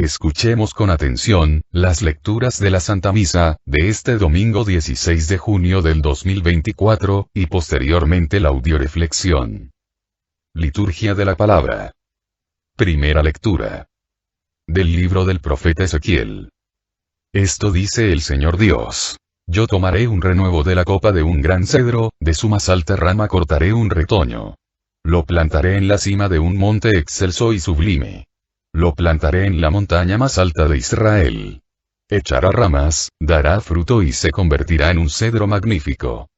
Escuchemos con atención las lecturas de la Santa Misa de este domingo 16 de junio del 2024, y posteriormente la audioreflexión. Liturgia de la Palabra. Primera lectura. Del libro del profeta Ezequiel. Esto dice el Señor Dios. Yo tomaré un renuevo de la copa de un gran cedro, de su más alta rama cortaré un retoño. Lo plantaré en la cima de un monte excelso y sublime. Lo plantaré en la montaña más alta de Israel. Echará ramas, dará fruto y se convertirá en un cedro magnífico.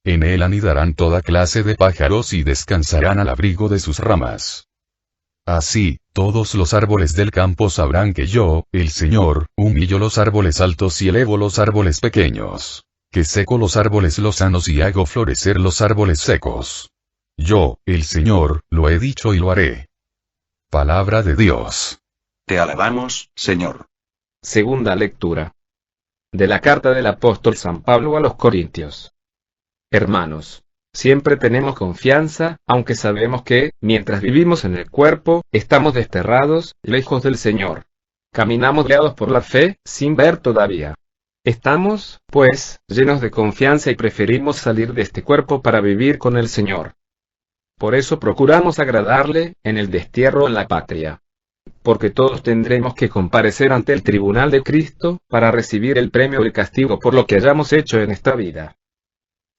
En él anidarán toda clase de pájaros y descansarán al abrigo de sus ramas. Así, todos los árboles del campo sabrán que yo, el Señor, humillo los árboles altos y elevo los árboles pequeños. Que seco los árboles lozanos y hago florecer los árboles secos. Yo, el Señor, lo he dicho y lo haré. Palabra de Dios. Te alabamos, Señor. Segunda lectura. De la carta del apóstol San Pablo a los Corintios. Hermanos, siempre tenemos confianza, aunque sabemos que, mientras vivimos en el cuerpo, estamos desterrados, lejos del Señor. Caminamos guiados por la fe, sin ver todavía. Estamos, pues, llenos de confianza y preferimos salir de este cuerpo para vivir con el Señor. Por eso procuramos agradarle, en el destierro en la patria. Porque todos tendremos que comparecer ante el tribunal de Cristo, para recibir el premio del castigo por lo que hayamos hecho en esta vida.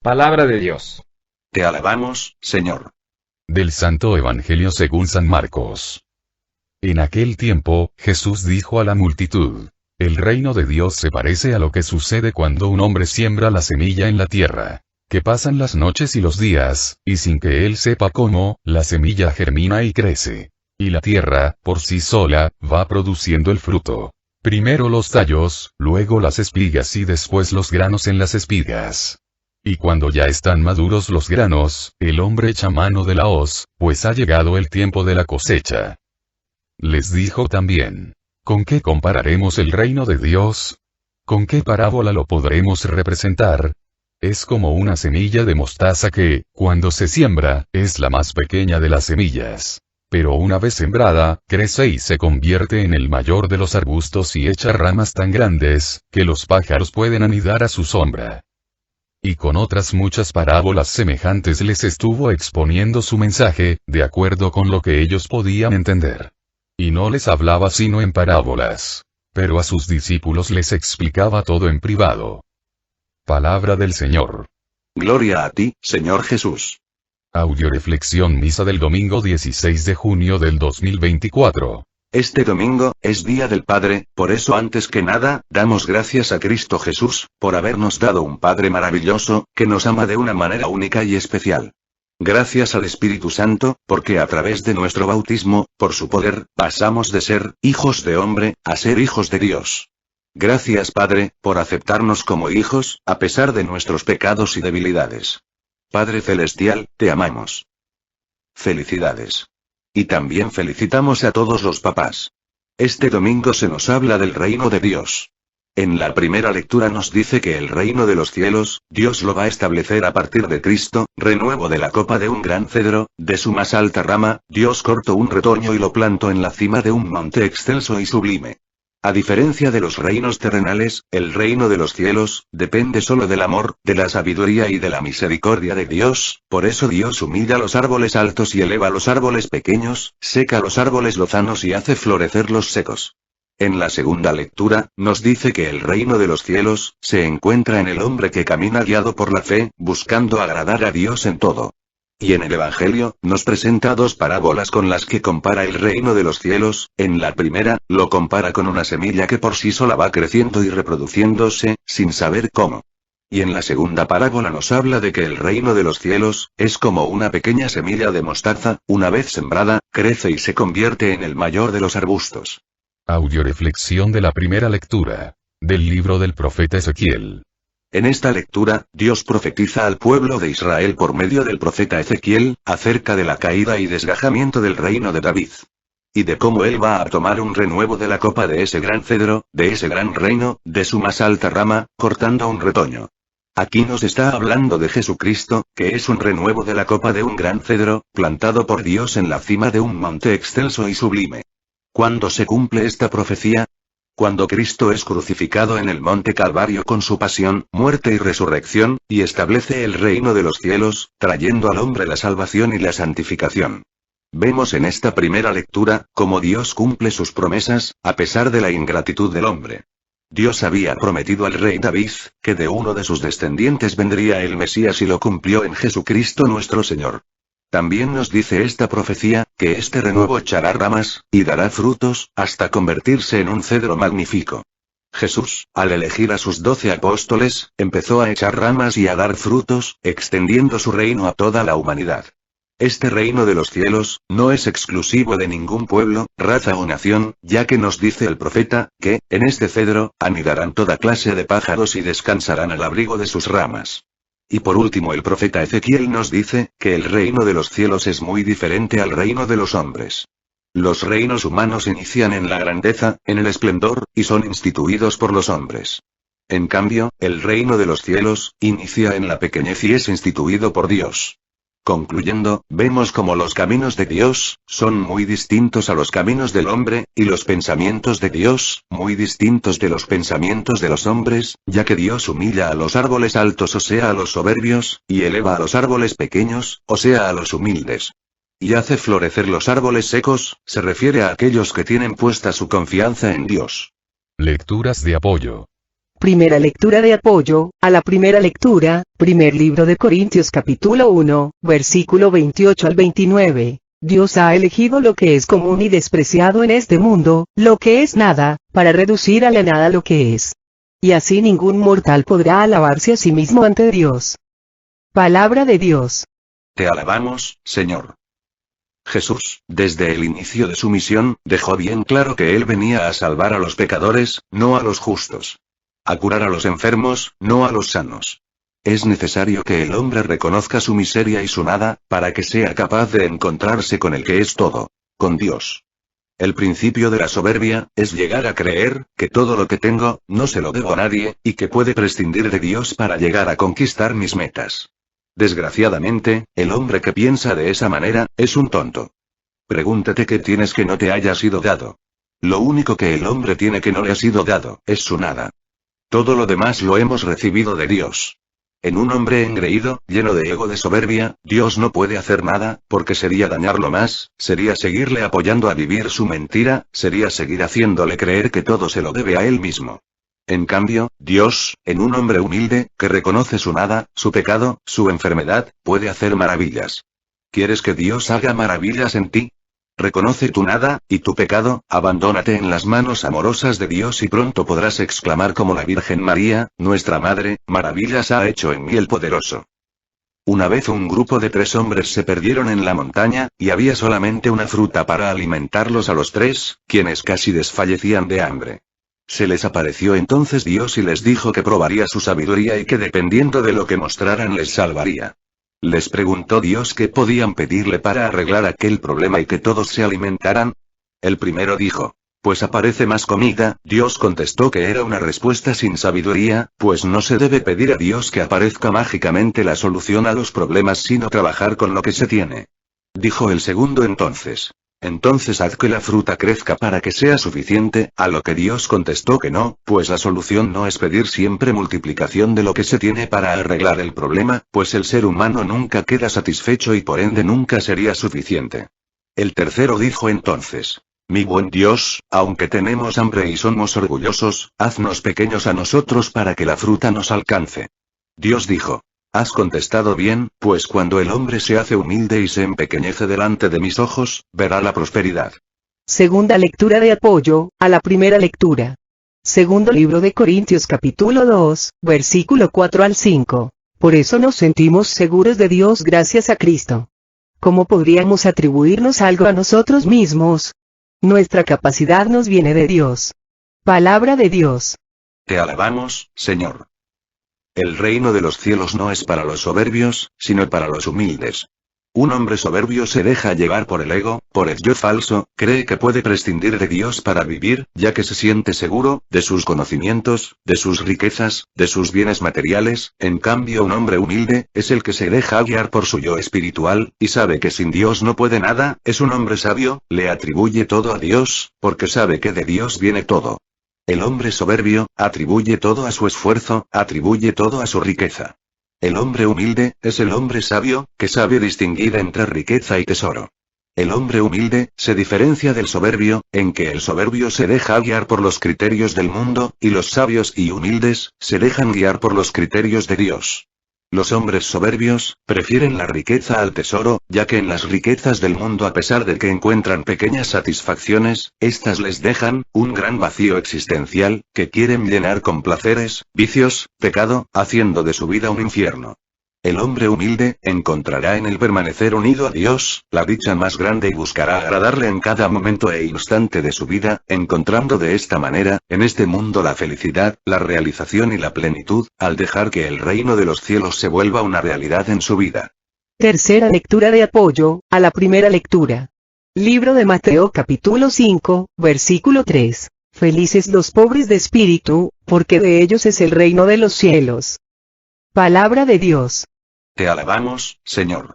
Palabra de Dios. Te alabamos, Señor. Del Santo Evangelio según San Marcos. En aquel tiempo, Jesús dijo a la multitud: El reino de Dios se parece a lo que sucede cuando un hombre siembra la semilla en la tierra. Que pasan las noches y los días, y sin que él sepa cómo, la semilla germina y crece. Y la tierra, por sí sola, va produciendo el fruto. Primero los tallos, luego las espigas y después los granos en las espigas. Y cuando ya están maduros los granos, el hombre echa mano de la hoz, pues ha llegado el tiempo de la cosecha. Les dijo también: ¿Con qué compararemos el reino de Dios? ¿Con qué parábola lo podremos representar? Es como una semilla de mostaza que, cuando se siembra, es la más pequeña de las semillas. Pero una vez sembrada, crece y se convierte en el mayor de los arbustos y echa ramas tan grandes, que los pájaros pueden anidar a su sombra. Y con otras muchas parábolas semejantes les estuvo exponiendo su mensaje, de acuerdo con lo que ellos podían entender. Y no les hablaba sino en parábolas. Pero a sus discípulos les explicaba todo en privado. Palabra del Señor. Gloria a ti, Señor Jesús. Audioreflexión misa del domingo 16 de junio del 2024. Este domingo, es Día del Padre, por eso antes que nada, damos gracias a Cristo Jesús, por habernos dado un Padre maravilloso, que nos ama de una manera única y especial. Gracias al Espíritu Santo, porque a través de nuestro bautismo, por su poder, pasamos de ser hijos de hombre, a ser hijos de Dios. Gracias Padre, por aceptarnos como hijos, a pesar de nuestros pecados y debilidades. Padre Celestial, te amamos. Felicidades. Y también felicitamos a todos los papás. Este domingo se nos habla del reino de Dios. En la primera lectura nos dice que el reino de los cielos, Dios lo va a establecer a partir de Cristo, renuevo de la copa de un gran cedro, de su más alta rama, Dios cortó un retoño y lo plantó en la cima de un monte excelso y sublime. A diferencia de los reinos terrenales, el reino de los cielos, depende solo del amor, de la sabiduría y de la misericordia de Dios, por eso Dios humilla los árboles altos y eleva los árboles pequeños, seca los árboles lozanos y hace florecer los secos. En la segunda lectura, nos dice que el reino de los cielos, se encuentra en el hombre que camina guiado por la fe, buscando agradar a Dios en todo. Y en el Evangelio, nos presenta dos parábolas con las que compara el reino de los cielos. En la primera, lo compara con una semilla que por sí sola va creciendo y reproduciéndose, sin saber cómo. Y en la segunda parábola nos habla de que el reino de los cielos, es como una pequeña semilla de mostaza, una vez sembrada, crece y se convierte en el mayor de los arbustos. Audioreflexión de la primera lectura. Del libro del profeta Ezequiel. En esta lectura, Dios profetiza al pueblo de Israel por medio del profeta Ezequiel, acerca de la caída y desgajamiento del reino de David. Y de cómo él va a tomar un renuevo de la copa de ese gran cedro, de ese gran reino, de su más alta rama, cortando un retoño. Aquí nos está hablando de Jesucristo, que es un renuevo de la copa de un gran cedro, plantado por Dios en la cima de un monte excelso y sublime. ¿Cuándo se cumple esta profecía? Cuando Cristo es crucificado en el monte Calvario con su pasión, muerte y resurrección, y establece el reino de los cielos, trayendo al hombre la salvación y la santificación. Vemos en esta primera lectura, cómo Dios cumple sus promesas, a pesar de la ingratitud del hombre. Dios había prometido al rey David, que de uno de sus descendientes vendría el Mesías y lo cumplió en Jesucristo nuestro Señor. También nos dice esta profecía, que este renuevo echará ramas, y dará frutos, hasta convertirse en un cedro magnífico. Jesús, al elegir a sus 12 apóstoles, empezó a echar ramas y a dar frutos, extendiendo su reino a toda la humanidad. Este reino de los cielos, no es exclusivo de ningún pueblo, raza o nación, ya que nos dice el profeta, que, en este cedro, anidarán toda clase de pájaros y descansarán al abrigo de sus ramas. Y por último el profeta Ezequiel nos dice, que el reino de los cielos es muy diferente al reino de los hombres. Los reinos humanos inician en la grandeza, en el esplendor, y son instituidos por los hombres. En cambio, el reino de los cielos, inicia en la pequeñez y es instituido por Dios. Concluyendo, vemos como los caminos de Dios, son muy distintos a los caminos del hombre, y los pensamientos de Dios, muy distintos de los pensamientos de los hombres, ya que Dios humilla a los árboles altos o sea a los soberbios, y eleva a los árboles pequeños, o sea a los humildes. Y hace florecer los árboles secos, se refiere a aquellos que tienen puesta su confianza en Dios. Lecturas de apoyo. Primera lectura de apoyo, a la primera lectura, primer libro de Corintios capítulo 1, versículo 28 al 29. Dios ha elegido lo que es común y despreciado en este mundo, lo que es nada, para reducir a la nada lo que es. Y así ningún mortal podrá alabarse a sí mismo ante Dios. Palabra de Dios. Te alabamos, Señor. Jesús, desde el inicio de su misión, dejó bien claro que Él venía a salvar a los pecadores, no a los justos. A curar a los enfermos, no a los sanos. Es necesario que el hombre reconozca su miseria y su nada, para que sea capaz de encontrarse con el que es todo, con Dios. El principio de la soberbia, es llegar a creer, que todo lo que tengo, no se lo debo a nadie, y que puede prescindir de Dios para llegar a conquistar mis metas. Desgraciadamente, el hombre que piensa de esa manera, es un tonto. Pregúntate qué tienes que no te haya sido dado. Lo único que el hombre tiene que no le ha sido dado, es su nada. Todo lo demás lo hemos recibido de Dios. En un hombre engreído, lleno de ego de soberbia, Dios no puede hacer nada, porque sería dañarlo más, sería seguirle apoyando a vivir su mentira, sería seguir haciéndole creer que todo se lo debe a él mismo. En cambio, Dios, en un hombre humilde, que reconoce su nada, su pecado, su enfermedad, puede hacer maravillas. ¿Quieres que Dios haga maravillas en ti? Reconoce tu nada, y tu pecado, abandónate en las manos amorosas de Dios y pronto podrás exclamar como la Virgen María, nuestra Madre, maravillas ha hecho en mí el Poderoso. Una vez un grupo de 3 hombres se perdieron en la montaña, y había solamente una fruta para alimentarlos a los 3, quienes casi desfallecían de hambre. Se les apareció entonces Dios y les dijo que probaría su sabiduría y que dependiendo de lo que mostraran les salvaría. Les preguntó Dios qué podían pedirle para arreglar aquel problema y que todos se alimentaran. El primero dijo, pues aparece más comida. Dios contestó que era una respuesta sin sabiduría, pues no se debe pedir a Dios que aparezca mágicamente la solución a los problemas sino trabajar con lo que se tiene. Dijo el segundo entonces haz que la fruta crezca para que sea suficiente, a lo que Dios contestó que no, pues la solución no es pedir siempre multiplicación de lo que se tiene para arreglar el problema, pues el ser humano nunca queda satisfecho y por ende nunca sería suficiente. El tercero dijo entonces, mi buen Dios, aunque tenemos hambre y somos orgullosos, haznos pequeños a nosotros para que la fruta nos alcance. Dios dijo, has contestado bien, pues cuando el hombre se hace humilde y se empequeñece delante de mis ojos, verá la prosperidad. Segunda lectura de apoyo, a la primera lectura. Segundo libro de Corintios capítulo 2, versículo 4 al 5. Por eso nos sentimos seguros de Dios gracias a Cristo. ¿Cómo podríamos atribuirnos algo a nosotros mismos? Nuestra capacidad nos viene de Dios. Palabra de Dios. Te alabamos, Señor. El reino de los cielos no es para los soberbios, sino para los humildes. Un hombre soberbio se deja llevar por el ego, por el yo falso, cree que puede prescindir de Dios para vivir, ya que se siente seguro, de sus conocimientos, de sus riquezas, de sus bienes materiales. En cambio, un hombre humilde, es el que se deja guiar por su yo espiritual, y sabe que sin Dios no puede nada. Es un hombre sabio, le atribuye todo a Dios, porque sabe que de Dios viene todo. El hombre soberbio, atribuye todo a su esfuerzo, atribuye todo a su riqueza. El hombre humilde, es el hombre sabio, que sabe distinguir entre riqueza y tesoro. El hombre humilde, se diferencia del soberbio, en que el soberbio se deja guiar por los criterios del mundo, y los sabios y humildes, se dejan guiar por los criterios de Dios. Los hombres soberbios, prefieren la riqueza al tesoro, ya que en las riquezas del mundo, a pesar de que encuentran pequeñas satisfacciones, éstas les dejan un gran vacío existencial, que quieren llenar con placeres, vicios, pecado, haciendo de su vida un infierno. El hombre humilde, encontrará en el permanecer unido a Dios, la dicha más grande y buscará agradarle en cada momento e instante de su vida, encontrando de esta manera, en este mundo la felicidad, la realización y la plenitud, al dejar que el reino de los cielos se vuelva una realidad en su vida. Tercera lectura de apoyo, a la primera lectura. Libro de Mateo capítulo 5, versículo 3. Felices los pobres de espíritu, porque de ellos es el reino de los cielos. Palabra de Dios. Te alabamos, Señor.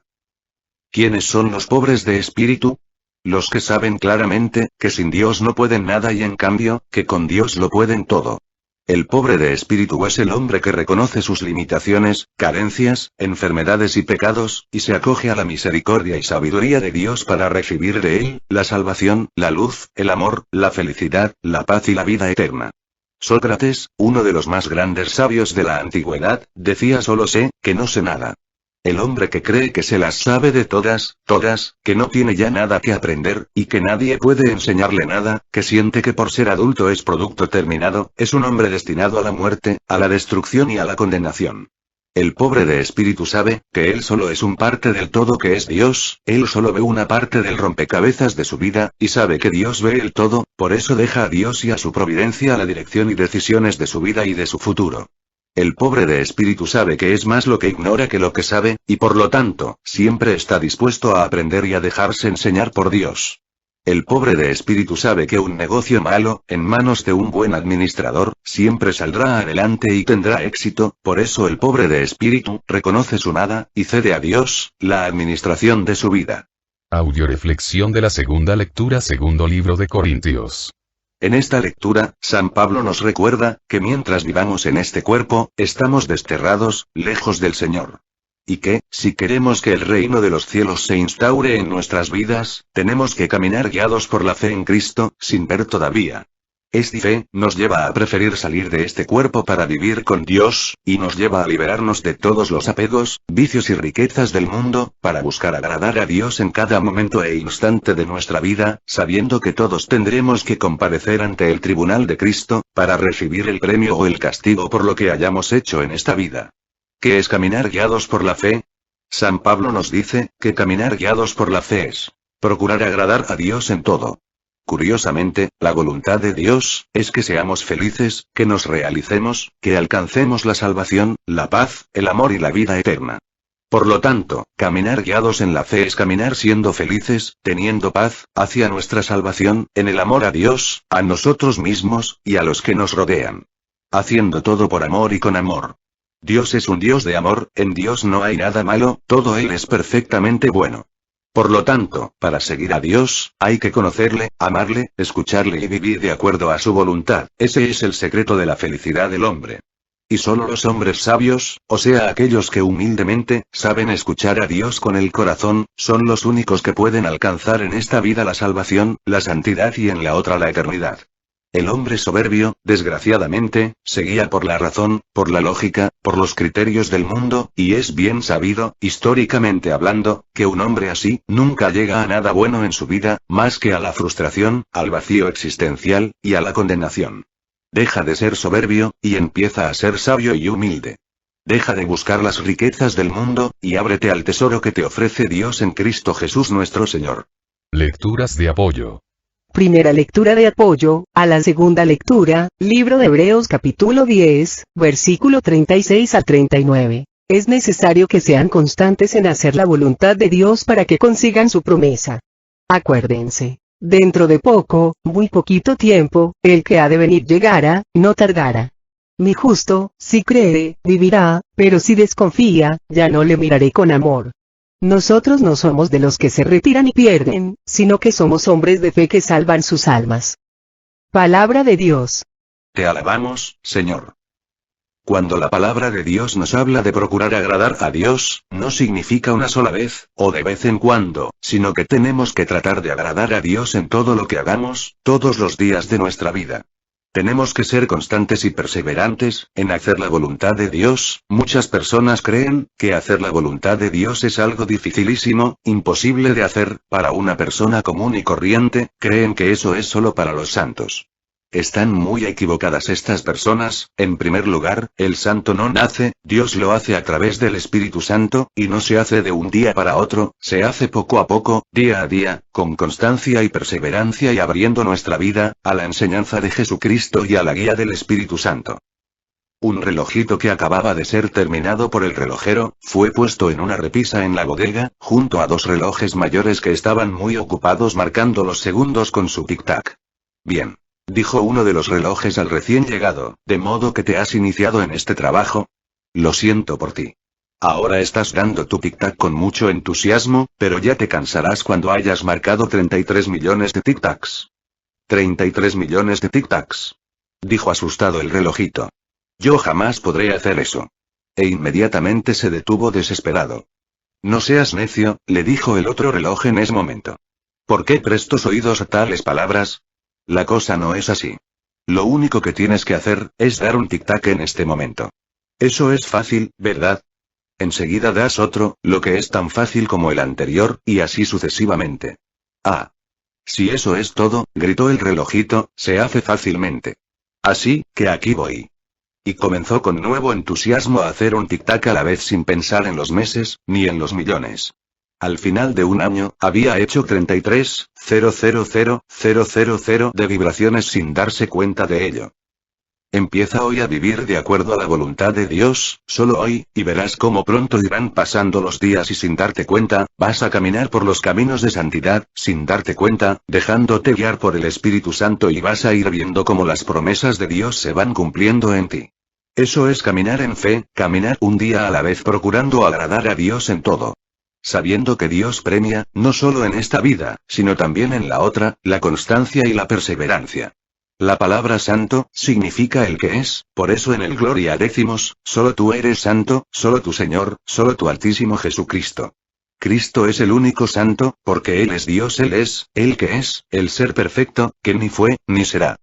¿Quiénes son los pobres de espíritu? Los que saben claramente, que sin Dios no pueden nada y en cambio, que con Dios lo pueden todo. El pobre de espíritu es el hombre que reconoce sus limitaciones, carencias, enfermedades y pecados, y se acoge a la misericordia y sabiduría de Dios para recibir de él, la salvación, la luz, el amor, la felicidad, la paz y la vida eterna. Sócrates, uno de los más grandes sabios de la antigüedad, decía: solo sé, que no sé nada. El hombre que cree que se las sabe de todas, que no tiene ya nada que aprender, y que nadie puede enseñarle nada, que siente que por ser adulto es producto terminado, es un hombre destinado a la muerte, a la destrucción y a la condenación. El pobre de espíritu sabe, que él solo es un parte del todo que es Dios, él solo ve una parte del rompecabezas de su vida, y sabe que Dios ve el todo, por eso deja a Dios y a su providencia la dirección y decisiones de su vida y de su futuro. El pobre de espíritu sabe que es más lo que ignora que lo que sabe, y por lo tanto, siempre está dispuesto a aprender y a dejarse enseñar por Dios. El pobre de espíritu sabe que un negocio malo, en manos de un buen administrador, siempre saldrá adelante y tendrá éxito. Por eso el pobre de espíritu, reconoce su nada, y cede a Dios, la administración de su vida. Audioreflexión de la segunda lectura, segundo libro de Corintios. En esta lectura, San Pablo nos recuerda, que mientras vivamos en este cuerpo, estamos desterrados, lejos del Señor. Y que, si queremos que el reino de los cielos se instaure en nuestras vidas, tenemos que caminar guiados por la fe en Cristo, sin ver todavía. Esta fe, nos lleva a preferir salir de este cuerpo para vivir con Dios, y nos lleva a liberarnos de todos los apegos, vicios y riquezas del mundo, para buscar agradar a Dios en cada momento e instante de nuestra vida, sabiendo que todos tendremos que comparecer ante el tribunal de Cristo, para recibir el premio o el castigo por lo que hayamos hecho en esta vida. ¿Qué es caminar guiados por la fe? San Pablo nos dice, que caminar guiados por la fe es procurar agradar a Dios en todo. Curiosamente, la voluntad de Dios, es que seamos felices, que nos realicemos, que alcancemos la salvación, la paz, el amor y la vida eterna. Por lo tanto, caminar guiados en la fe es caminar siendo felices, teniendo paz, hacia nuestra salvación, en el amor a Dios, a nosotros mismos, y a los que nos rodean. Haciendo todo por amor y con amor. Dios es un Dios de amor, en Dios no hay nada malo, todo Él es perfectamente bueno. Por lo tanto, para seguir a Dios, hay que conocerle, amarle, escucharle y vivir de acuerdo a su voluntad. Ese es el secreto de la felicidad del hombre. Y solo los hombres sabios, o sea aquellos que humildemente, saben escuchar a Dios con el corazón, son los únicos que pueden alcanzar en esta vida la salvación, la santidad y en la otra la eternidad. El hombre soberbio, desgraciadamente, se guía por la razón, por la lógica, por los criterios del mundo, y es bien sabido, históricamente hablando, que un hombre así, nunca llega a nada bueno en su vida, más que a la frustración, al vacío existencial, y a la condenación. Deja de ser soberbio, y empieza a ser sabio y humilde. Deja de buscar las riquezas del mundo, y ábrete al tesoro que te ofrece Dios en Cristo Jesús nuestro Señor. Lecturas de apoyo. Primera lectura de apoyo, a la segunda lectura, libro de Hebreos capítulo 10, versículo 36 al 39. Es necesario que sean constantes en hacer la voluntad de Dios para que consigan su promesa. Acuérdense, dentro de poco, muy poquito tiempo, el que ha de venir llegará, no tardará. Mi justo, si cree, vivirá, pero si desconfía, ya no le miraré con amor. Nosotros no somos de los que se retiran y pierden, sino que somos hombres de fe que salvan sus almas. Palabra de Dios. Te alabamos, Señor. Cuando la palabra de Dios nos habla de procurar agradar a Dios, no significa una sola vez, o de vez en cuando, sino que tenemos que tratar de agradar a Dios en todo lo que hagamos, todos los días de nuestra vida. Tenemos que ser constantes y perseverantes en hacer la voluntad de Dios. Muchas personas creen que hacer la voluntad de Dios es algo dificilísimo, imposible de hacer, para una persona común y corriente. Creen que eso es solo para los santos. Están muy equivocadas estas personas. En primer lugar, el santo no nace, Dios lo hace a través del Espíritu Santo, y no se hace de un día para otro, se hace poco a poco, día a día, con constancia y perseverancia y abriendo nuestra vida a la enseñanza de Jesucristo y a la guía del Espíritu Santo. Un relojito que acababa de ser terminado por el relojero, fue puesto en una repisa en la bodega, junto a dos relojes mayores que estaban muy ocupados marcando los segundos con su tic-tac. Bien. Dijo uno de los relojes al recién llegado, ¿de modo que te has iniciado en este trabajo? Lo siento por ti. Ahora estás dando tu tic-tac con mucho entusiasmo, pero ya te cansarás cuando hayas marcado 33 millones de tic-tacs. 33 millones de tic-tacs. Dijo asustado el relojito. Yo jamás podré hacer eso. E inmediatamente se detuvo desesperado. No seas necio, le dijo el otro reloj en ese momento. ¿Por qué prestas oídos a tales palabras? La cosa no es así. Lo único que tienes que hacer, es dar un tic-tac en este momento. Eso es fácil, ¿verdad? Enseguida das otro, lo que es tan fácil como el anterior, y así sucesivamente. Ah. Si eso es todo, gritó el relojito, se hace fácilmente. Así, que aquí voy. Y comenzó con nuevo entusiasmo a hacer un tic-tac a la vez sin pensar en los meses, ni en los millones. Al final de un año, había hecho 33.000.000 de vibraciones sin darse cuenta de ello. Empieza hoy a vivir de acuerdo a la voluntad de Dios, solo hoy, y verás cómo pronto irán pasando los días y sin darte cuenta, vas a caminar por los caminos de santidad, sin darte cuenta, dejándote guiar por el Espíritu Santo y vas a ir viendo cómo las promesas de Dios se van cumpliendo en ti. Eso es caminar en fe, caminar un día a la vez procurando agradar a Dios en todo. Sabiendo que Dios premia, no solo en esta vida, sino también en la otra, la constancia y la perseverancia. La palabra santo, significa el que es, por eso en el Gloria decimos, solo tú eres santo, solo tu Señor, solo tu Altísimo Jesucristo. Cristo es el único santo, porque Él es Dios, Él es, el que es, el ser perfecto, que ni fue, ni será.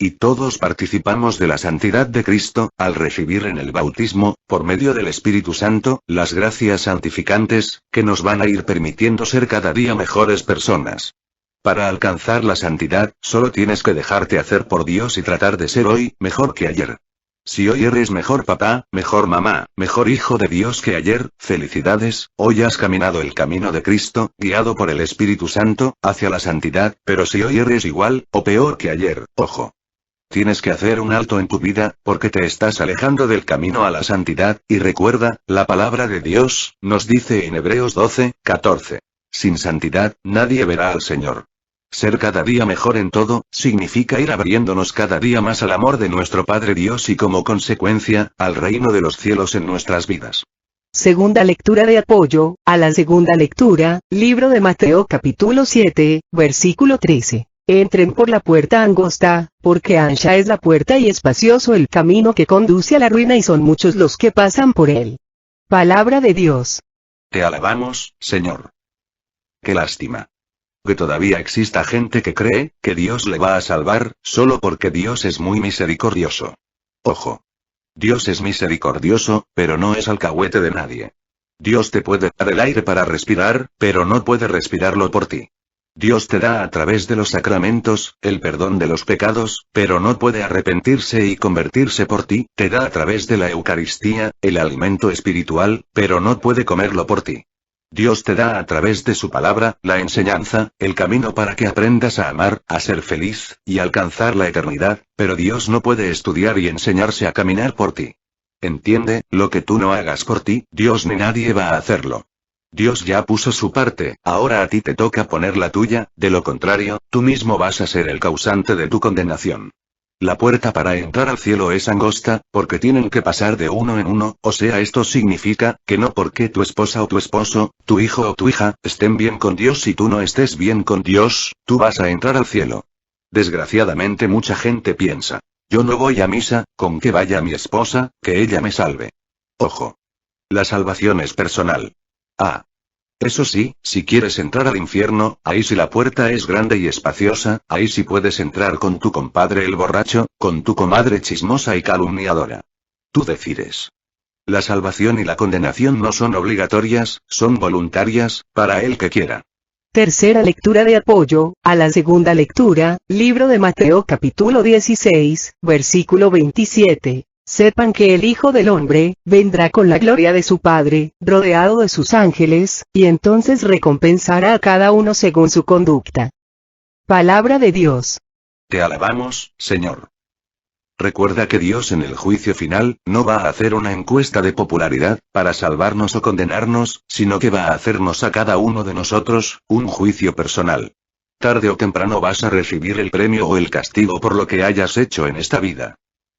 Y todos participamos de la santidad de Cristo, al recibir en el bautismo, por medio del Espíritu Santo, las gracias santificantes, que nos van a ir permitiendo ser cada día mejores personas. Para alcanzar la santidad, solo tienes que dejarte hacer por Dios y tratar de ser hoy, mejor que ayer. Si hoy eres mejor papá, mejor mamá, mejor hijo de Dios que ayer, felicidades, hoy has caminado el camino de Cristo, guiado por el Espíritu Santo, hacia la santidad, pero si hoy eres igual, o peor que ayer, ojo. Tienes que hacer un alto en tu vida, porque te estás alejando del camino a la santidad, y recuerda, la palabra de Dios, nos dice en Hebreos 12:14. Sin santidad, nadie verá al Señor. Ser cada día mejor en todo, significa ir abriéndonos cada día más al amor de nuestro Padre Dios y como consecuencia, al reino de los cielos en nuestras vidas. Segunda lectura de apoyo, a la segunda lectura, libro de Mateo capítulo 7, versículo 13. Entren por la puerta angosta, porque ancha es la puerta y espacioso el camino que conduce a la ruina y son muchos los que pasan por él. Palabra de Dios. Te alabamos, Señor. Qué lástima. Que todavía exista gente que cree que Dios le va a salvar, solo porque Dios es muy misericordioso. Ojo. Dios es misericordioso, pero no es alcahuete de nadie. Dios te puede dar el aire para respirar, pero no puede respirarlo por ti. Dios te da a través de los sacramentos, el perdón de los pecados, pero no puede arrepentirse y convertirse por ti, te da a través de la Eucaristía, el alimento espiritual, pero no puede comerlo por ti. Dios te da a través de su palabra, la enseñanza, el camino para que aprendas a amar, a ser feliz, y alcanzar la eternidad, pero Dios no puede estudiar y enseñarse a caminar por ti. Entiende, lo que tú no hagas por ti, Dios ni nadie va a hacerlo. Dios ya puso su parte, ahora a ti te toca poner la tuya, de lo contrario, tú mismo vas a ser el causante de tu condenación. La puerta para entrar al cielo es angosta, porque tienen que pasar de uno en uno, o sea, esto significa, que no porque tu esposa o tu esposo, tu hijo o tu hija, estén bien con Dios y tú no estés bien con Dios, tú vas a entrar al cielo. Desgraciadamente mucha gente piensa, yo no voy a misa, con que vaya mi esposa, que ella me salve. Ojo. La salvación es personal. Ah. Eso sí, si quieres entrar al infierno, ahí sí la puerta es grande y espaciosa, ahí sí puedes entrar con tu compadre el borracho, con tu comadre chismosa y calumniadora. Tú decides. La salvación y la condenación no son obligatorias, son voluntarias, para el que quiera. Tercera lectura de apoyo, a la segunda lectura, libro de Mateo capítulo 16, versículo 27. Sepan que el Hijo del Hombre, vendrá con la gloria de su Padre, rodeado de sus ángeles, y entonces recompensará a cada uno según su conducta. Palabra de Dios. Te alabamos, Señor. Recuerda que Dios en el juicio final, no va a hacer una encuesta de popularidad, para salvarnos o condenarnos, sino que va a hacernos a cada uno de nosotros, un juicio personal. Tarde o temprano vas a recibir el premio o el castigo por lo que hayas hecho en esta vida.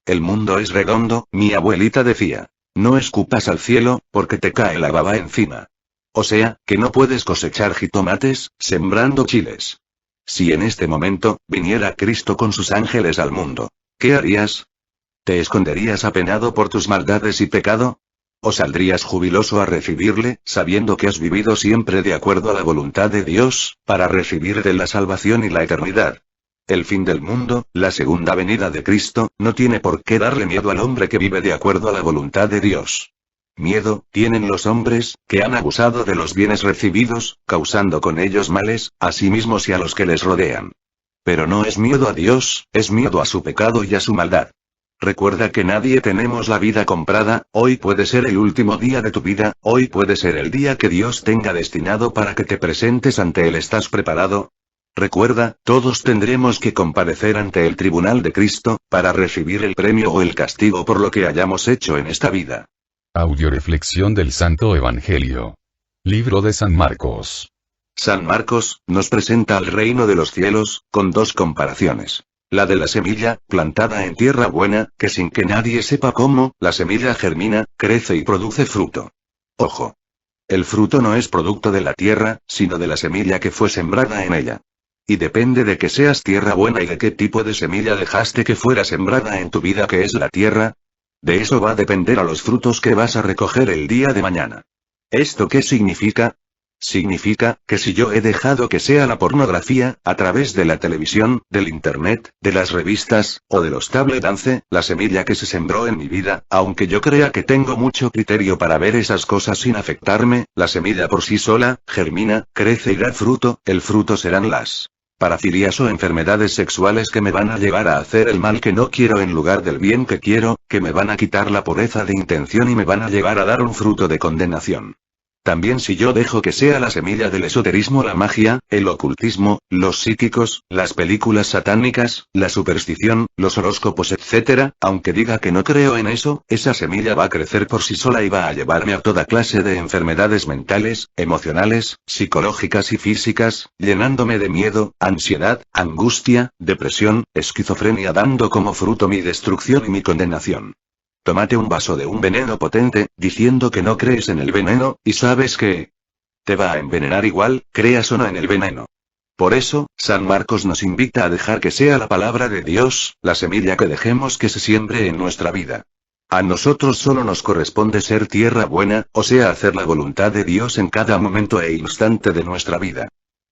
El mundo es redondo, mi abuelita decía. No escupas al cielo, porque te cae la baba encima. O sea, que no puedes cosechar jitomates, sembrando chiles. Si en este momento, viniera Cristo con sus ángeles al mundo, ¿qué harías? ¿Te esconderías apenado por tus maldades y pecado? ¿O saldrías jubiloso a recibirle, sabiendo que has vivido siempre de acuerdo a la voluntad de Dios, para recibir de la salvación y la eternidad? El fin del mundo, la segunda venida de Cristo, no tiene por qué darle miedo al hombre que vive de acuerdo a la voluntad de Dios. Miedo, tienen los hombres, que han abusado de los bienes recibidos, causando con ellos males, a sí mismos y a los que les rodean. Pero no es miedo a Dios, es miedo a su pecado y a su maldad. Recuerda que nadie tenemos la vida comprada, hoy puede ser el último día de tu vida, hoy puede ser el día que Dios tenga destinado para que te presentes ante Él. ¿Estás preparado? Recuerda, todos tendremos que comparecer ante el tribunal de Cristo, para recibir el premio o el castigo por lo que hayamos hecho en esta vida. Audioreflexión del Santo Evangelio. Libro de San Marcos. San Marcos, nos presenta al reino de los cielos, con dos comparaciones. La de la semilla, plantada en tierra buena, que sin que nadie sepa cómo, la semilla germina, crece y produce fruto. Ojo. El fruto no es producto de la tierra, sino de la semilla que fue sembrada en ella. Y depende de que seas tierra buena y de qué tipo de semilla dejaste que fuera sembrada en tu vida, que es la tierra. De eso va a depender a los frutos que vas a recoger el día de mañana. ¿Esto qué significa? Significa, que si yo he dejado que sea la pornografía, a través de la televisión, del internet, de las revistas, o de los tablet dance, la semilla que se sembró en mi vida, aunque yo crea que tengo mucho criterio para ver esas cosas sin afectarme, la semilla por sí sola, germina, crece y da fruto, el fruto serán las parafilias o enfermedades sexuales que me van a llevar a hacer el mal que no quiero en lugar del bien que quiero, que me van a quitar la pureza de intención y me van a llevar a dar un fruto de condenación. También si yo dejo que sea la semilla del esoterismo, la magia, el ocultismo, los psíquicos, las películas satánicas, la superstición, los horóscopos etc., aunque diga que no creo en eso, esa semilla va a crecer por sí sola y va a llevarme a toda clase de enfermedades mentales, emocionales, psicológicas y físicas, llenándome de miedo, ansiedad, angustia, depresión, esquizofrenia, dando como fruto mi destrucción y mi condenación. Tómate un vaso de un veneno potente, diciendo que no crees en el veneno, y sabes que te va a envenenar igual, creas o no en el veneno. Por eso, San Marcos nos invita a dejar que sea la palabra de Dios, la semilla que dejemos que se siembre en nuestra vida. A nosotros solo nos corresponde ser tierra buena, o sea, hacer la voluntad de Dios en cada momento e instante de nuestra vida.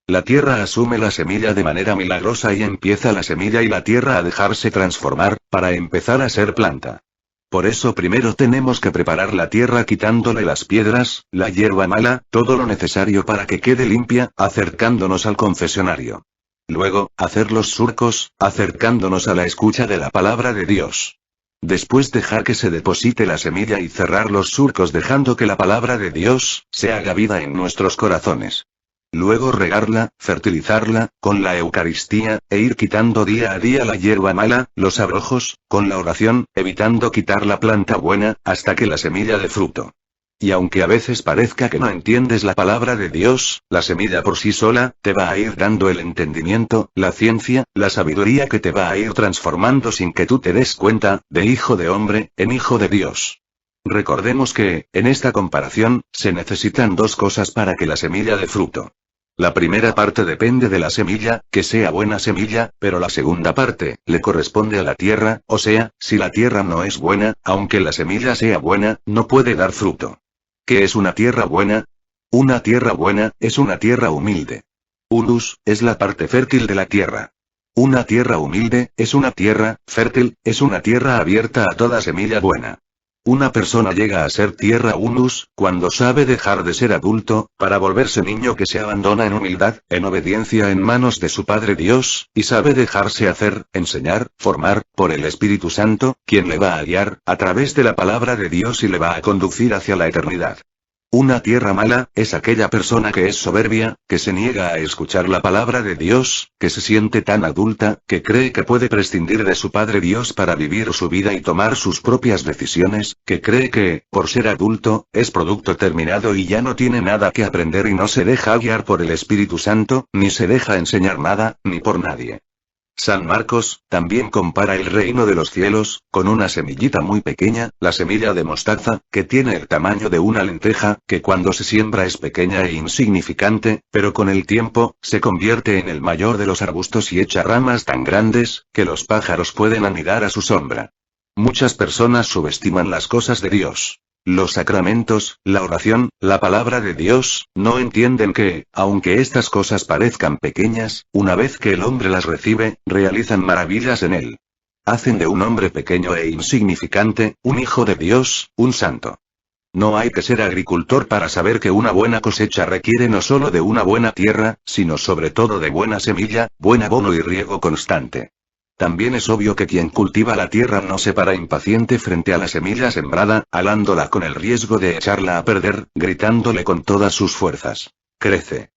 La tierra asume la semilla de manera milagrosa y empieza la semilla y la tierra a dejarse transformar, para empezar a ser planta. Por eso primero tenemos que preparar la tierra quitándole las piedras, la hierba mala, todo lo necesario para que quede limpia, acercándonos al confesionario. Luego, hacer los surcos, acercándonos a la escucha de la palabra de Dios. Después dejar que se deposite la semilla y cerrar los surcos dejando que la palabra de Dios se haga vida en nuestros corazones. Luego regarla, fertilizarla, con la Eucaristía, e ir quitando día a día la hierba mala, los abrojos, con la oración, evitando quitar la planta buena, hasta que la semilla dé fruto. Y aunque a veces parezca que no entiendes la palabra de Dios, la semilla por sí sola, te va a ir dando el entendimiento, la ciencia, la sabiduría que te va a ir transformando sin que tú te des cuenta, de hijo de hombre, en hijo de Dios. Recordemos que, en esta comparación, se necesitan dos cosas para que la semilla dé fruto. La primera parte depende de la semilla, que sea buena semilla, pero la segunda parte, le corresponde a la tierra, o sea, si la tierra no es buena, aunque la semilla sea buena, no puede dar fruto. ¿Qué es una tierra buena? Una tierra buena, es una tierra humilde. Humus, es la parte fértil de la tierra. Una tierra humilde, es una tierra, fértil, es una tierra abierta a toda semilla buena. Una persona llega a ser tierra humus, cuando sabe dejar de ser adulto, para volverse niño que se abandona en humildad, en obediencia en manos de su Padre Dios, y sabe dejarse hacer, enseñar, formar, por el Espíritu Santo, quien le va a guiar, a través de la palabra de Dios y le va a conducir hacia la eternidad. Una tierra mala, es aquella persona que es soberbia, que se niega a escuchar la palabra de Dios, que se siente tan adulta, que cree que puede prescindir de su Padre Dios para vivir su vida y tomar sus propias decisiones, que cree que, por ser adulto, es producto terminado y ya no tiene nada que aprender y no se deja guiar por el Espíritu Santo, ni se deja enseñar nada, ni por nadie. San Marcos, también compara el reino de los cielos, con una semillita muy pequeña, la semilla de mostaza, que tiene el tamaño de una lenteja, que cuando se siembra es pequeña e insignificante, pero con el tiempo, se convierte en el mayor de los arbustos y echa ramas tan grandes, que los pájaros pueden anidar a su sombra. Muchas personas subestiman las cosas de Dios. Los sacramentos, la oración, la palabra de Dios, no entienden que, aunque estas cosas parezcan pequeñas, una vez que el hombre las recibe, realizan maravillas en él. Hacen de un hombre pequeño e insignificante, un hijo de Dios, un santo. No hay que ser agricultor para saber que una buena cosecha requiere no solo de una buena tierra, sino sobre todo de buena semilla, buen abono y riego constante. También es obvio que quien cultiva la tierra no se para impaciente frente a la semilla sembrada, alándola con el riesgo de echarla a perder, gritándole con todas sus fuerzas: crece.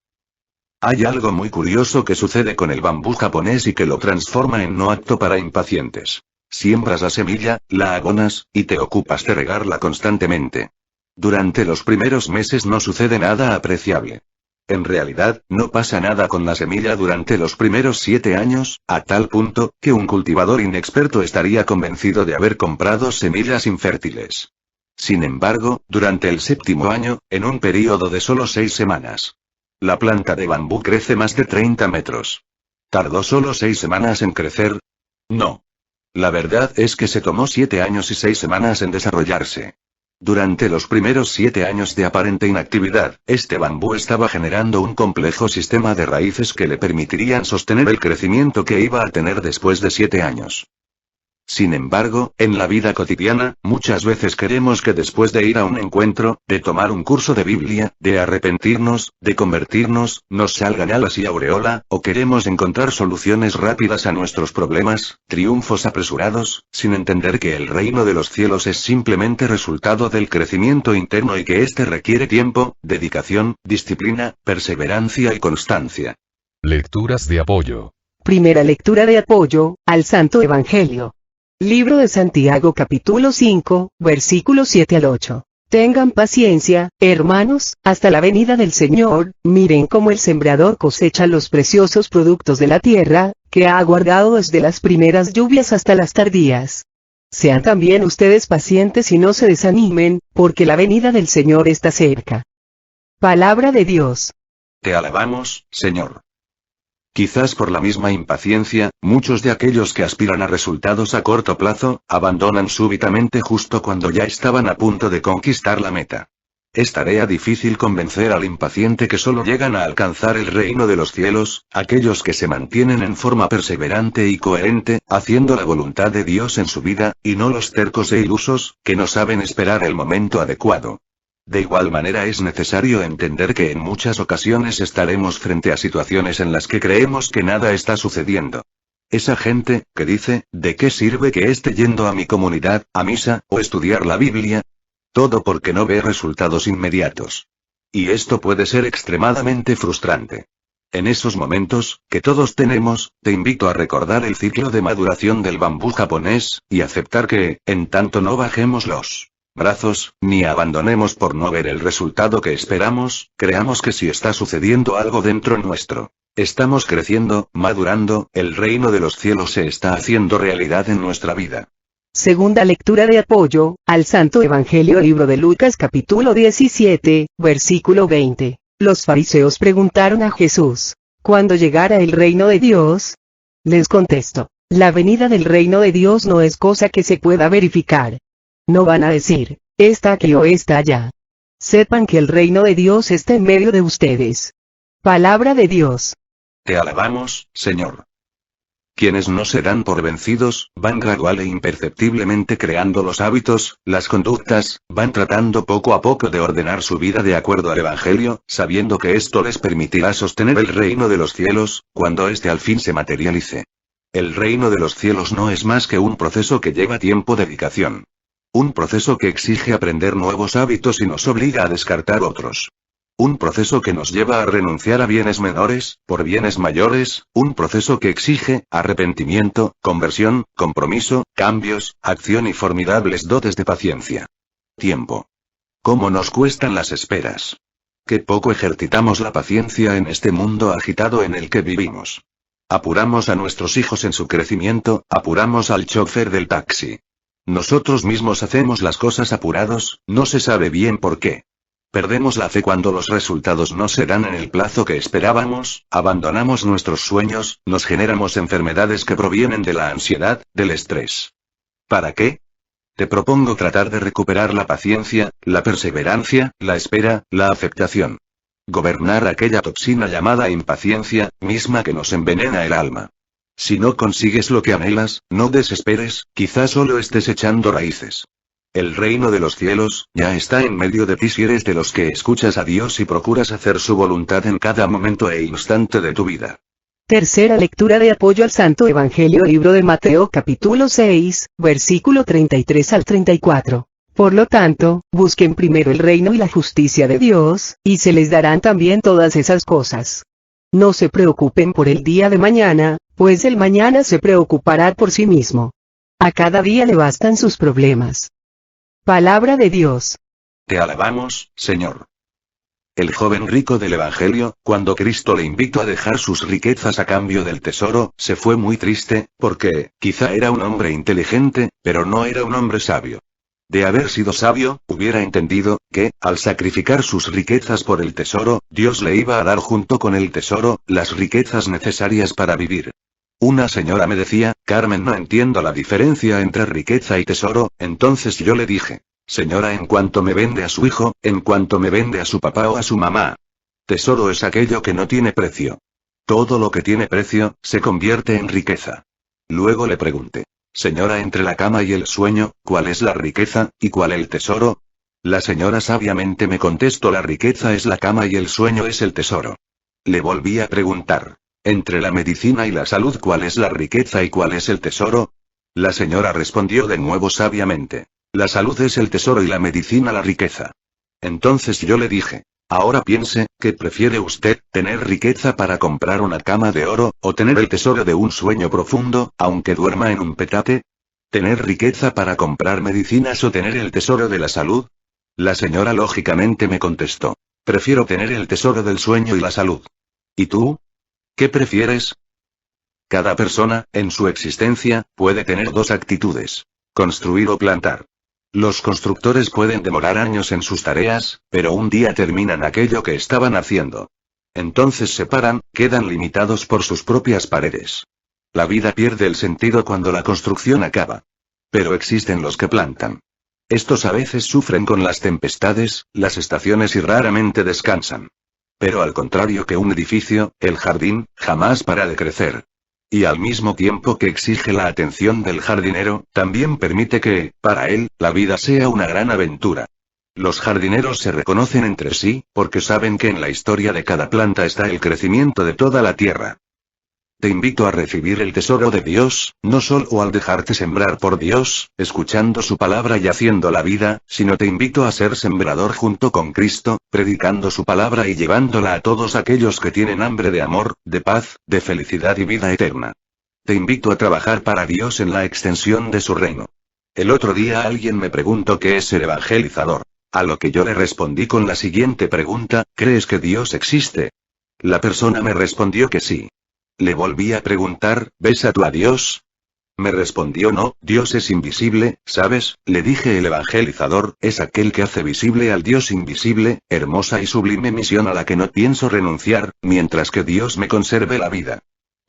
Hay algo muy curioso que sucede con el bambú japonés y que lo transforma en no apto para impacientes. Siembras la semilla, la abonas, y te ocupas de regarla constantemente. Durante los primeros meses no sucede nada apreciable. En realidad, no pasa nada con la semilla durante los primeros 7 años, a tal punto, que un cultivador inexperto estaría convencido de haber comprado semillas infértiles. Sin embargo, durante el 7º año, en un período de solo 6 semanas, la planta de bambú crece más de 30 metros. ¿Tardó solo 6 semanas en crecer? No. La verdad es que se tomó 7 años y 6 semanas en desarrollarse. Durante los primeros 7 años de aparente inactividad, este bambú estaba generando un complejo sistema de raíces que le permitirían sostener el crecimiento que iba a tener después de 7 años. Sin embargo, en la vida cotidiana, muchas veces queremos que después de ir a un encuentro, de tomar un curso de Biblia, de arrepentirnos, de convertirnos, nos salgan alas y aureola, o queremos encontrar soluciones rápidas a nuestros problemas, triunfos apresurados, sin entender que el reino de los cielos es simplemente resultado del crecimiento interno y que éste requiere tiempo, dedicación, disciplina, perseverancia y constancia. Lecturas de apoyo. Primera lectura de apoyo, al Santo Evangelio. Libro de Santiago capítulo 5, versículos 7 al 8. Tengan paciencia, hermanos, hasta la venida del Señor. Miren cómo el sembrador cosecha los preciosos productos de la tierra, que ha aguardado desde las primeras lluvias hasta las tardías. Sean también ustedes pacientes y no se desanimen, porque la venida del Señor está cerca. Palabra de Dios. Te alabamos, Señor. Quizás por la misma impaciencia, muchos de aquellos que aspiran a resultados a corto plazo, abandonan súbitamente justo cuando ya estaban a punto de conquistar la meta. Es tarea difícil convencer al impaciente que solo llegan a alcanzar el reino de los cielos, aquellos que se mantienen en forma perseverante y coherente, haciendo la voluntad de Dios en su vida, y no los tercos e ilusos, que no saben esperar el momento adecuado. De igual manera es necesario entender que en muchas ocasiones estaremos frente a situaciones en las que creemos que nada está sucediendo. Esa gente, que dice, ¿de qué sirve que esté yendo a mi comunidad, a misa, o estudiar la Biblia? Todo porque no ve resultados inmediatos. Y esto puede ser extremadamente frustrante. En esos momentos, que todos tenemos, te invito a recordar el ciclo de maduración del bambú japonés, y aceptar que, en tanto no bajemos los brazos, ni abandonemos por no ver el resultado que esperamos, creamos que si está sucediendo algo dentro nuestro, estamos creciendo, madurando, el reino de los cielos se está haciendo realidad en nuestra vida. Segunda lectura de apoyo, al Santo Evangelio libro de Lucas capítulo 17, versículo 20. Los fariseos preguntaron a Jesús, ¿cuándo llegará el reino de Dios? Les contestó, la venida del reino de Dios no es cosa que se pueda verificar. No van a decir, está aquí o está allá. Sepan que el reino de Dios está en medio de ustedes. Palabra de Dios. Te alabamos, Señor. Quienes no se dan por vencidos, van gradual e imperceptiblemente creando los hábitos, las conductas, van tratando poco a poco de ordenar su vida de acuerdo al Evangelio, sabiendo que esto les permitirá sostener el reino de los cielos, cuando éste al fin se materialice. El reino de los cielos no es más que un proceso que lleva tiempo, dedicación. Un proceso que exige aprender nuevos hábitos y nos obliga a descartar otros. Un proceso que nos lleva a renunciar a bienes menores, por bienes mayores, un proceso que exige arrepentimiento, conversión, compromiso, cambios, acción y formidables dotes de paciencia. Tiempo. ¿Cómo nos cuestan las esperas? Qué poco ejercitamos la paciencia en este mundo agitado en el que vivimos. Apuramos a nuestros hijos en su crecimiento, apuramos al chofer del taxi. Nosotros mismos hacemos las cosas apurados, no se sabe bien por qué. Perdemos la fe cuando los resultados no se dan en el plazo que esperábamos, abandonamos nuestros sueños, nos generamos enfermedades que provienen de la ansiedad, del estrés. ¿Para qué? Te propongo tratar de recuperar la paciencia, la perseverancia, la espera, la aceptación. Gobernar aquella toxina llamada impaciencia, misma que nos envenena el alma. Si no consigues lo que anhelas, no desesperes, quizás solo estés echando raíces. El reino de los cielos ya está en medio de ti si eres de los que escuchas a Dios y procuras hacer su voluntad en cada momento e instante de tu vida. Tercera lectura de apoyo al Santo Evangelio libro de Mateo capítulo 6, versículo 33 al 34. Por lo tanto, busquen primero el reino y la justicia de Dios, y se les darán también todas esas cosas. No se preocupen por el día de mañana, pues el mañana se preocupará por sí mismo. A cada día le bastan sus problemas. Palabra de Dios. Te alabamos, Señor. El joven rico del Evangelio, cuando Cristo le invitó a dejar sus riquezas a cambio del tesoro, se fue muy triste, porque, quizá era un hombre inteligente, pero no era un hombre sabio. De haber sido sabio, hubiera entendido, que, al sacrificar sus riquezas por el tesoro, Dios le iba a dar junto con el tesoro, las riquezas necesarias para vivir. Una señora me decía, Carmen, no entiendo la diferencia entre riqueza y tesoro, entonces yo le dije, señora, en cuanto me vende a su hijo, en cuanto me vende a su papá o a su mamá. Tesoro es aquello que no tiene precio. Todo lo que tiene precio, se convierte en riqueza. Luego le pregunté, señora, entre la cama y el sueño, ¿cuál es la riqueza, y cuál el tesoro? La señora sabiamente me contestó, la riqueza es la cama y el sueño es el tesoro. Le volví a preguntar, entre la medicina y la salud, ¿cuál es la riqueza y cuál es el tesoro? La señora respondió de nuevo sabiamente, la salud es el tesoro y la medicina la riqueza. Entonces yo le dije, ahora piense, ¿qué prefiere usted, tener riqueza para comprar una cama de oro, o tener el tesoro de un sueño profundo, aunque duerma en un petate? ¿Tener riqueza para comprar medicinas o tener el tesoro de la salud? La señora lógicamente me contestó, prefiero tener el tesoro del sueño y la salud. ¿Y tú? ¿Qué prefieres? Cada persona, en su existencia, puede tener dos actitudes: construir o plantar. Los constructores pueden demorar años en sus tareas, pero un día terminan aquello que estaban haciendo. Entonces se paran, quedan limitados por sus propias paredes. La vida pierde el sentido cuando la construcción acaba. Pero existen los que plantan. Estos a veces sufren con las tempestades, las estaciones y raramente descansan. Pero al contrario que un edificio, el jardín, jamás para de crecer. Y al mismo tiempo que exige la atención del jardinero, también permite que, para él, la vida sea una gran aventura. Los jardineros se reconocen entre sí, porque saben que en la historia de cada planta está el crecimiento de toda la tierra. Te invito a recibir el tesoro de Dios, no solo al dejarte sembrar por Dios, escuchando su palabra y haciendo la vida, sino te invito a ser sembrador junto con Cristo, predicando su palabra y llevándola a todos aquellos que tienen hambre de amor, de paz, de felicidad y vida eterna. Te invito a trabajar para Dios en la extensión de su reino. El otro día alguien me preguntó qué es ser evangelizador. A lo que yo le respondí con la siguiente pregunta: ¿crees que Dios existe? La persona me respondió que sí. Le volví a preguntar: ¿ves a tu a Dios? Me respondió: no, Dios es invisible, ¿sabes? Le dije: el evangelizador es aquel que hace visible al Dios invisible, hermosa y sublime misión a la que no pienso renunciar, mientras que Dios me conserve la vida.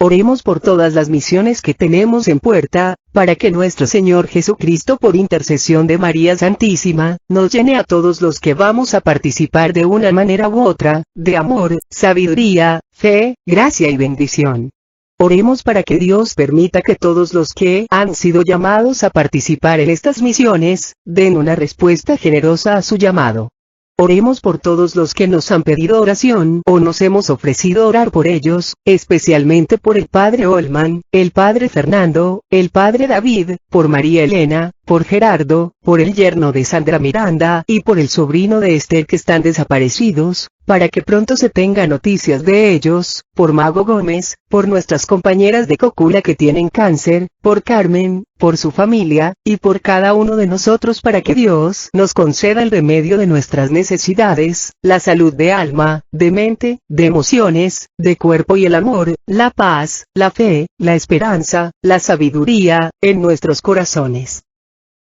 Oremos por todas las misiones que tenemos en puerta, para que nuestro Señor Jesucristo, por intercesión de María Santísima, nos llene a todos los que vamos a participar de una manera u otra, de amor, sabiduría, fe, gracia y bendición. Oremos para que Dios permita que todos los que han sido llamados a participar en estas misiones, den una respuesta generosa a su llamado. Oremos por todos los que nos han pedido oración o nos hemos ofrecido orar por ellos, especialmente por el Padre Olman, el Padre Fernando, el Padre David, por María Elena, por Gerardo, por el yerno de Sandra Miranda y por el sobrino de Esther que están desaparecidos, para que pronto se tenga noticias de ellos, por Mago Gómez, por nuestras compañeras de Cocula que tienen cáncer, por Carmen, por su familia, y por cada uno de nosotros para que Dios nos conceda el remedio de nuestras necesidades, la salud de alma, de mente, de emociones, de cuerpo y el amor, la paz, la fe, la esperanza, la sabiduría, en nuestros corazones.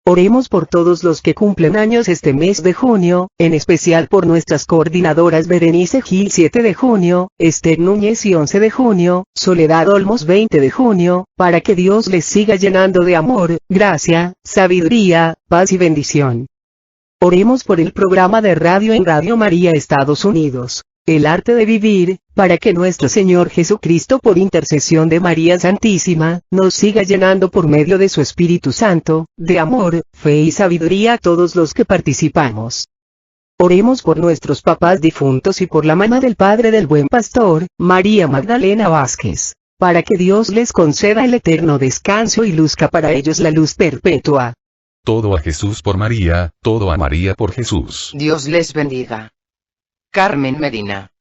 Oremos por todos los que cumplen años este mes de junio, en especial por nuestras coordinadoras Berenice Gil 7 de junio, Esther Núñez y 11 de junio, Soledad Olmos 20 de junio, para que Dios les siga llenando de amor, gracia, sabiduría, paz y bendición. Oremos por el programa de radio en Radio María Estados Unidos, El Arte de Vivir, para que nuestro Señor Jesucristo, por intercesión de María Santísima, nos siga llenando por medio de su Espíritu Santo, de amor, fe y sabiduría a todos los que participamos. Oremos por nuestros papás difuntos y por la mamá del Padre del Buen Pastor, María Magdalena Vázquez, para que Dios les conceda el eterno descanso y luzca para ellos la luz perpetua. Todo a Jesús por María, todo a María por Jesús. Dios les bendiga. Carmen Medina.